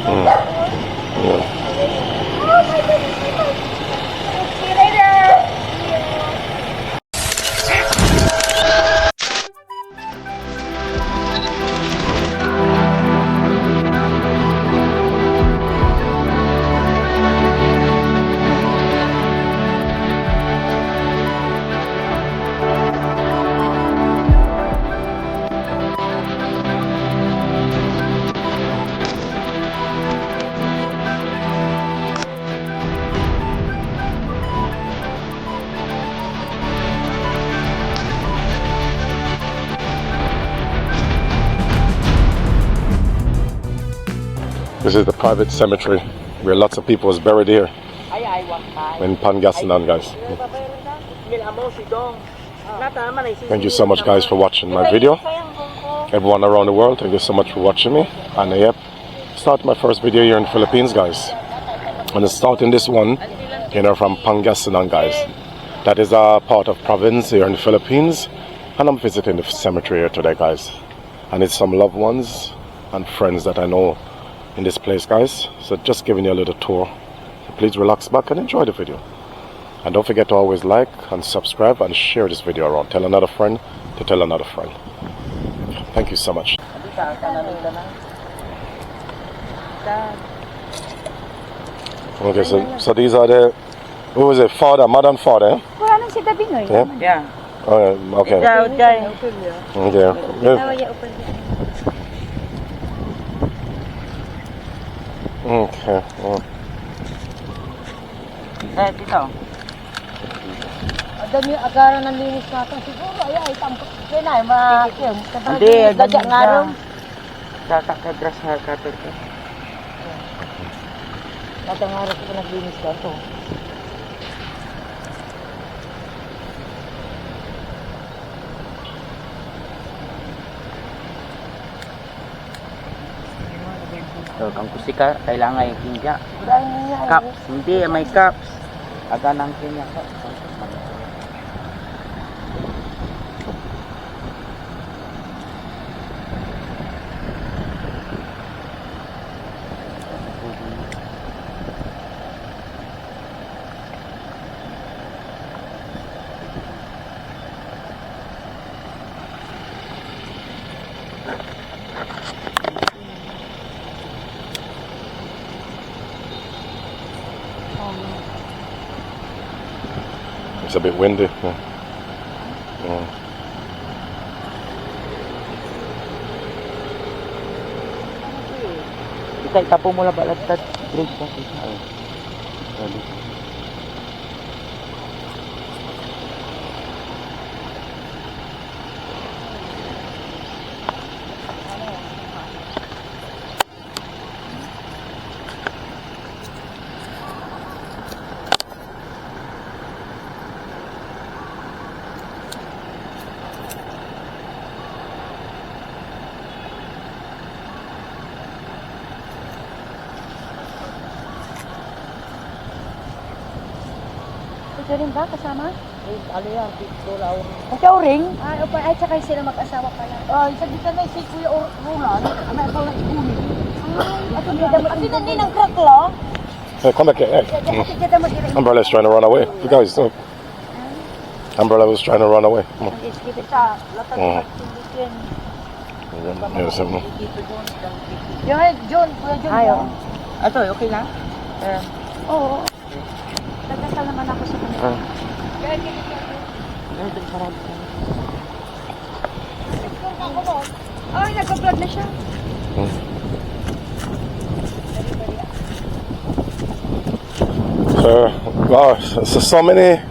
See you later. This is the private cemetery where lots of people is buried here in Pangasinan, guys. Thank you so much, guys, for watching my video. Everyone around the world, thank you so much for watching me. And yep, start my first video here in the Philippines, guys. And starting this one, from Pangasinan, guys. That is a part of province here in the Philippines. And I'm visiting the cemetery here today, guys. And it's some loved ones and friends that I know in this place, guys. So just giving you a little tour. So please relax back and enjoy the video. And don't forget to always like and subscribe and share this video around. Tell another friend to tell another friend. Thank you so much. Okay, so these are the, who is it, father, mother and father? Yeah. Oh, okay. Okay. Dito. Dami agaran ng linis natin siguro. Ay tampo. Kaya na Hindi, dadyak nga rin. Tatakadras nga kapit. Natangarap ko naglinis ka to. So, kang kusika, kailangan yung kinja. Cups, hindi, may cups. Aga ng kinja. It's a bit windy. Itapo mo lang balat at drink pa. Ito rin ba kasama? Ano yan? Picture our... Ikaw ring? Ay, tsaka sila mag-asawa pala. Sabi ka na si Kuya Roland, ano ito na ibunin. Ito hindi ng crack lo? Hey, come back here. Hey. Umbrella's trying to run away. You guys, look. Umbrella was trying to run away. Come on. Yes, John, Kuya John. Ayaw. Ito, okay na? Oo. Nagdasal naman ako sa kanila. Ay, nagpa-vlog na siya. Wow, so many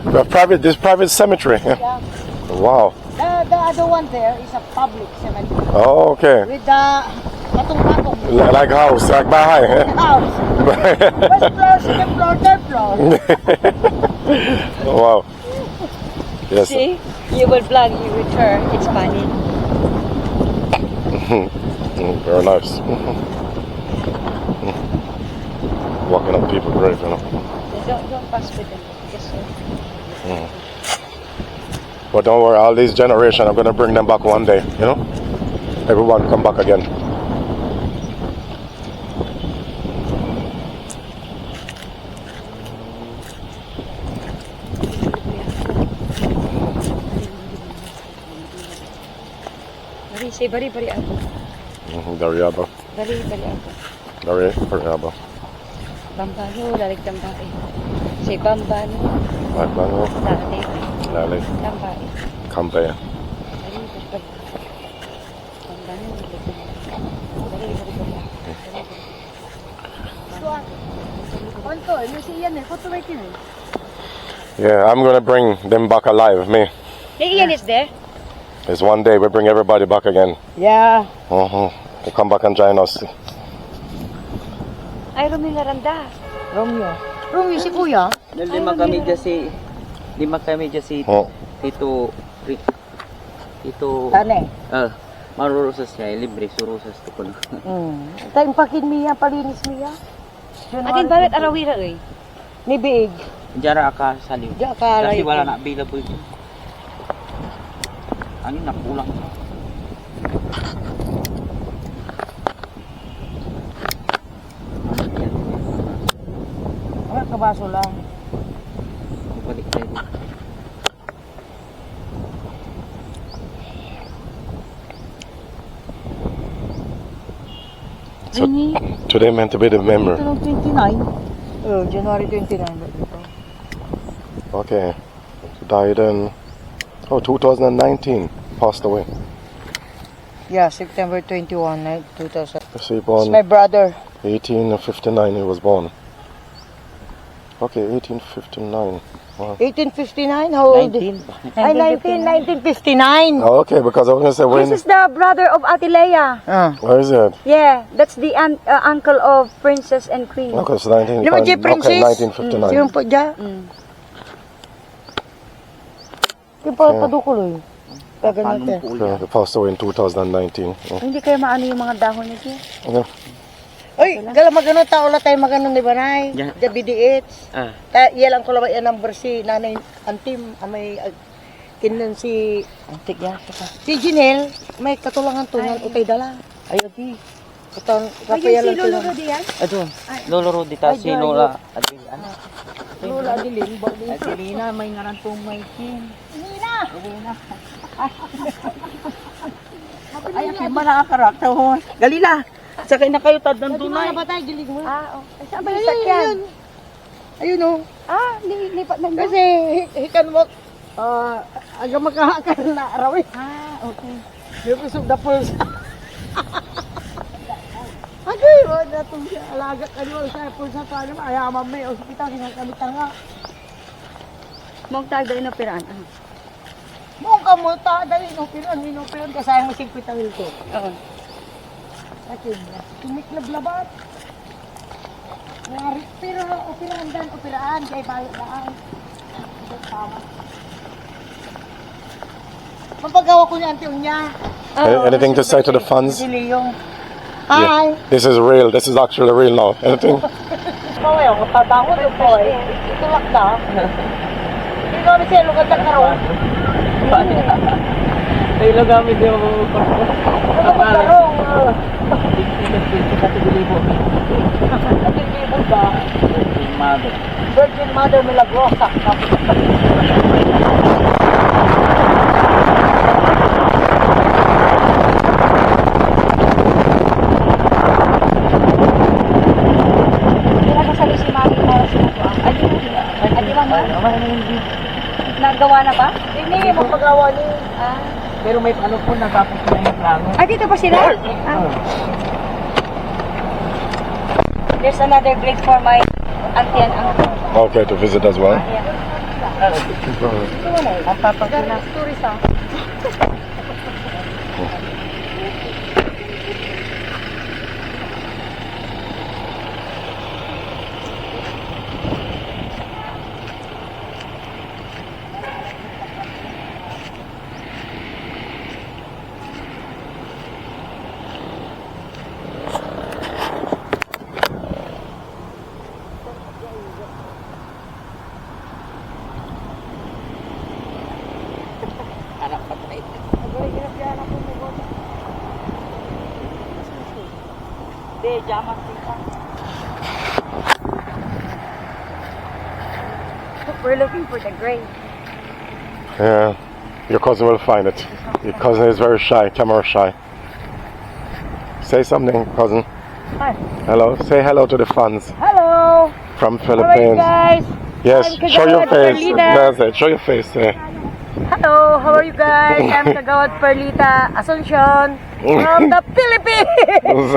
this private cemetery. Yeah. Wow. The other one there is a public cemetery. Oh, okay. With the patong-patong. Like house, like bahay. House. First floor, second floor, third floor. Wow. Yes. See, you will vlog, you with her. It's funny. Very nice. Walking up people's grave, you know. Don't pass with them. Yes, sir. But don't worry, all these generations, I'm gonna bring them back one day, you know. Everyone come back again. Say bari-bari ako. Dariaba. Bari-bari ako. Dariaba. Bambano, lalig tambae. Say bambano, Bambano. lalig Lali. tambae. Kampaya. Bari-bari. Bambano, lalig tambae. Bari-bari. Konto, ano siya yan eh? Koto ba ito eh? Yeah, I'm gonna bring them back alive, me. Hey, Ian is there? It's one day we bring everybody back again. Yeah. They come back and join us. Ay, Romeo Laranda. Romeo si Kuya? Lima kami dyan si Oh. Tito Tane. marurusas siya, libre surusas to ko na. Tayo pakin miya, palinis miya. Atin balit arawira eh. Ni Big. Diyan ka saliw. Diyan ka Kasi right. wala na available dyan. Ano nakulang. Ano kabaso lang. Balik tayo dito. So today meant to be the member. Ito ng 29. Oh, January 29. Okay. Died in 2019. Passed away. Yeah, September 21, 2000. Let's see, It's born my brother. 1859 he was born. Okay, 1859. Wow. 1859? How old? 19. Ay, 1959. Oh, okay, because I was gonna say when. This is the brother of Ate Leia. Where is it? Yeah, that's the uncle of Princess and Queen. Okay, so 19. Di ba, J. Okay, Princess? 1959. Sino po dyan? Yung padukuloy. Kaganyan Panong po Yeah, they passed away in 2019. Oh. Hindi kayo maano yung mga dahon niya. Okay. Oy, gala magano tao la tayo magano di ba nay? Yeah. The BDH. Iya lang ko lang yan number si nanay Antim, may kinan si antik ya. Si Jinel, may katulangan tunan utay dala. Ayo di. Katon kapaya lang tunan. diyan? Adun. Lolo Rudy ta si Lola. Lola dilin, Adelina may ngarantong may kin. Ay, akin man nakakarakta ho. Galila. Sakay na kayo tad ng tunay. ba tayo gilig mo? Okay. Saan ba yung sakyan? Ayun oh. Lipat na Kasi hikan mo aga makahakal na araw eh. Okay. May kusog na pulsa. Agay, wala itong alaga ka niyo sa pulsa pa naman. Ayaman may ospital, kinakamit nga. Mong tagda rin na piraan. Mong kamuta, dahil inupiran, kasayang mo 50 mil ko. Oo. Akin na, tumiklab-labat. Pero opiraan, kaya bayot daan. Tama. Mapagawa ko niya ang tiyon niya. Anything to say to the fans? Si Leong. Yeah. Hi! This is real. This is actually real now. Anything? Ngayon, matatangot yung boy. Itulak na. Hindi kami siya lugat na karoon. Tayo gamit yung Lugat na karoon. Natigibol ba? Mother. Virgin Mother Milagrosa. Pinakasali si Mami para sa mga Adi ba mo? Nagawa na ba? Hindi, mapagawa ni... Pero may ano po natapos na yung plano. Dito pa sila? There's another break for my auntie and uncle. Okay, to visit as well. Ang papagina. Tourist ah. We're looking for the grave. Yeah, your cousin will find it. Your cousin is very shy, camera shy. Say something, cousin. Hi. Hello. Say hello to the fans Hello. from How are you Philippines. guys? Yes, I'm show your Kagawad face. Perlita. That's it. Show your face. Hello, how are you guys? I'm Kagawad Perlita Asuncion from the Philippines.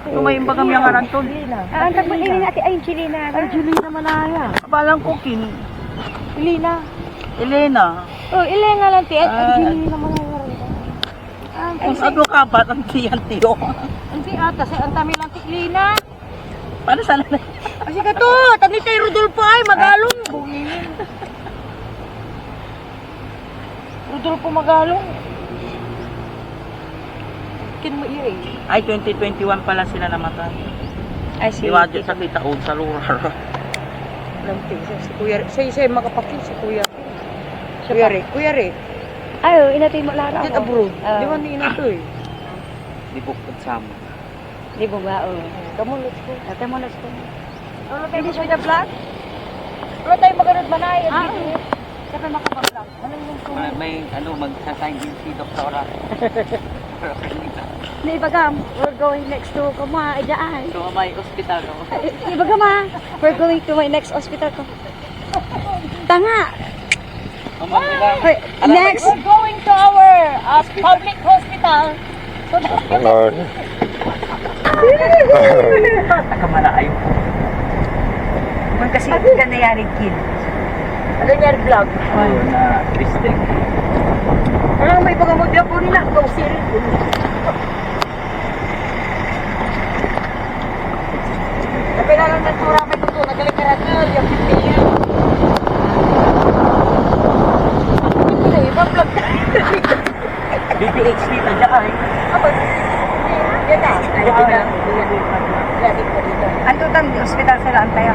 Tumayong bagang yung aranton. Ang tagpag-ini natin ay Chilina. Ay, Julina Manaya. Kapalang cooking. Chilina. Elena. Oh, Elena lang ti. Ay, Chilina naman ang Kung ano ka ba, ang tiyan tiyo. Hindi ata, ang tami lang ti Elena. Paano sana na? Kasi ka to, tani kay Rodolfo ay Magalong. Bunginin. Rodolfo Magalong. Kin mo iyo eh. Ay, 2021 pala sila namatay. Ay, si Iwadyo sa kitaon sa lugar. Lanting si Kuya. Siya makapakil si Kuya. Kuya Rick. Ay, inatay mo lara Dito abroad. Di ba ni ina to eh? Di bukod sama. Di ba ba? Oh. Come on, let's go. Ate mo na ko. Ano tayo with the vlog? Ano tayo maganood manay? Sa pa makapag-vlog. Ano yung May ano, magsasign din si Doktora. Ibagam, we're going next to Kuma, Ijaan. So, may ospital, no? Ibagam we're going to my next hospital ko. Tanga! Hey, next, we're going to our public hospital. Nakamalayo. Kung kasi ka na yan, kid. Ano nangyari vlog? Ayun na district. Ano may ibagam mo diyan po nila? Go, Siri. Tapi na lang natura may tuto, nagaling-garal yung pipilian. Ito, ibang vlog ka. DPHD na dyan. Apa? Yan na. Ano tang hospital sila ang tayo?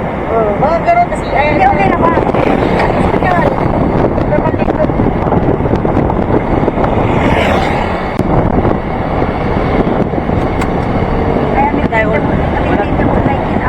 Mga gano'n kasi. Hindi, okay na ba? Hospital. Permanent. Ayan, may tayo. Natintin mo like it.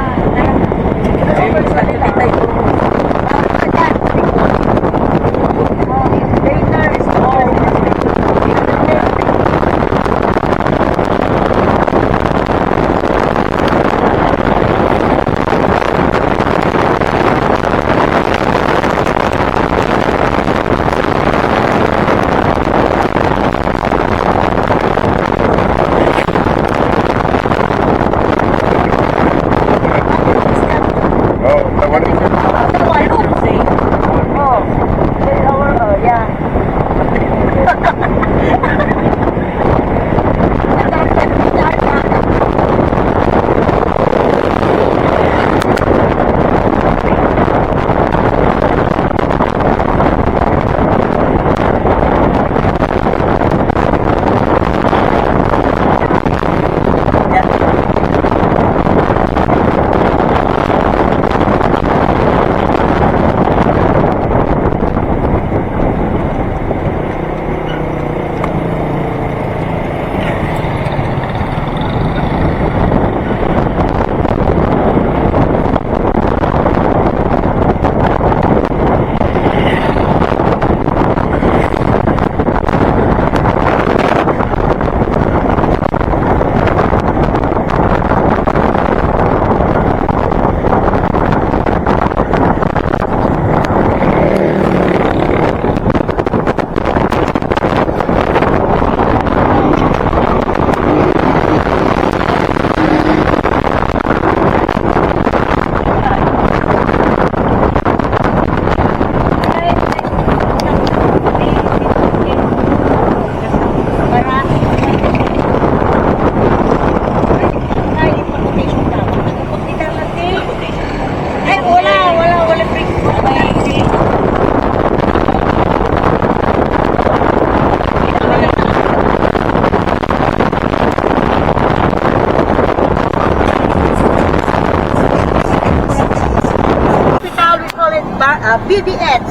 BBH.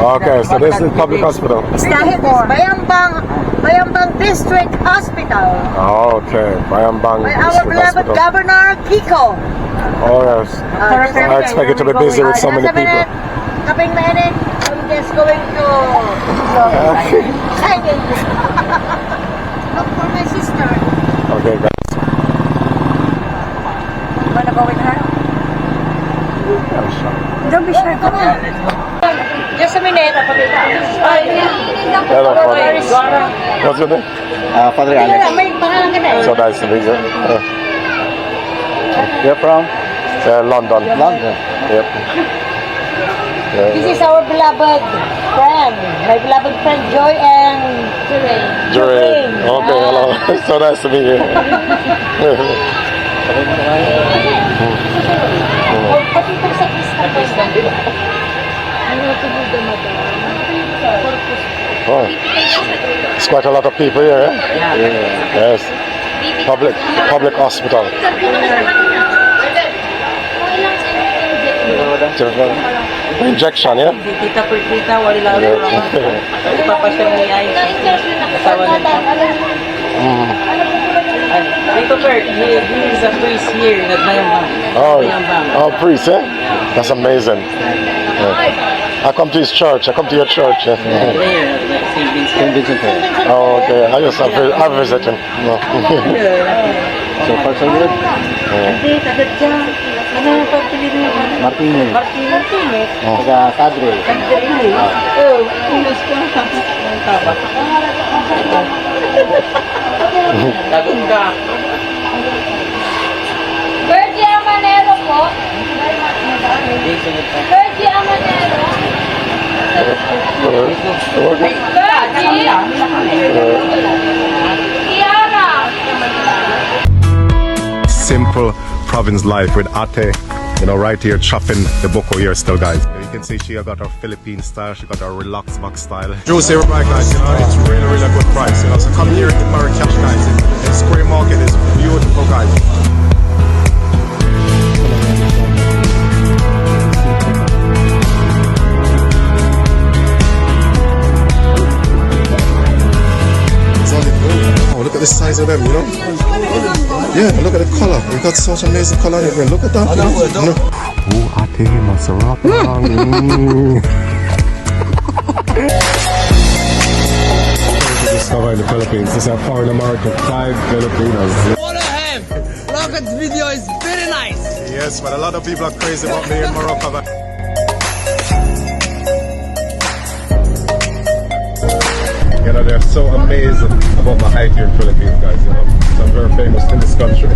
Okay, so this is public hospital. Bayambang District Hospital. Okay, Bayambang By our District beloved Hospital. Governor Kiko. Oh yes. I expect it to be busy with so many people. Kaping mainit, ang is going to look for my sister. Okay, guys. Wanna go with her? Don't be shy, come on. Just a minute. Hello, Father. What's your name? Father Alex. May pangalan ka na. So nice to meet you. You're from? London. London. Yep. This is our beloved friend. My beloved friend Joy and Jure. Okay, hello. So nice to meet you. pati ito sa Krista. Oh, it's quite a lot of people here, eh? Yes. Public hospital. Injection, yeah? Kita per kita, wala lang. Ipapasya mo ay kasawa nito. Dito per, he is a priest here in Nagbayambang. Oh, priest, eh? That's amazing. Yeah. I come to his church. I come to your church. Yeah. There, St. Vincent. Oh, okay. I visit him. No. So far so good. Hindi, tagat dyan. Ano yung pagpili mo? Martinez. Martinez. Taga Cadre. Oh, inos ko. Lagot ka. Virgie Amanero po. Virgie Amanero. Virgie. Tiara. Simple province life with Ate, you know, right here chopping the boko here still, guys. You can see she got her Philippine style, she got her relaxed back style. Juicy right, guys, you know, it's really a good price, you know, so come here to Marrakesh, guys. The Square Market is beautiful, guys. Oh, look at the size of them, you know? Yeah, look at the color. We got such amazing color in here. Look at that. Oh, Ate, Maserati. Discover in the Philippines. This is a foreign American, 5 Filipinos. What a ham! Rocket's video is very nice! Yes, but a lot of people are crazy about me in Morocco. But you know, they're so amazed about my height here in Philippines, guys, you know. So I'm very famous in this country.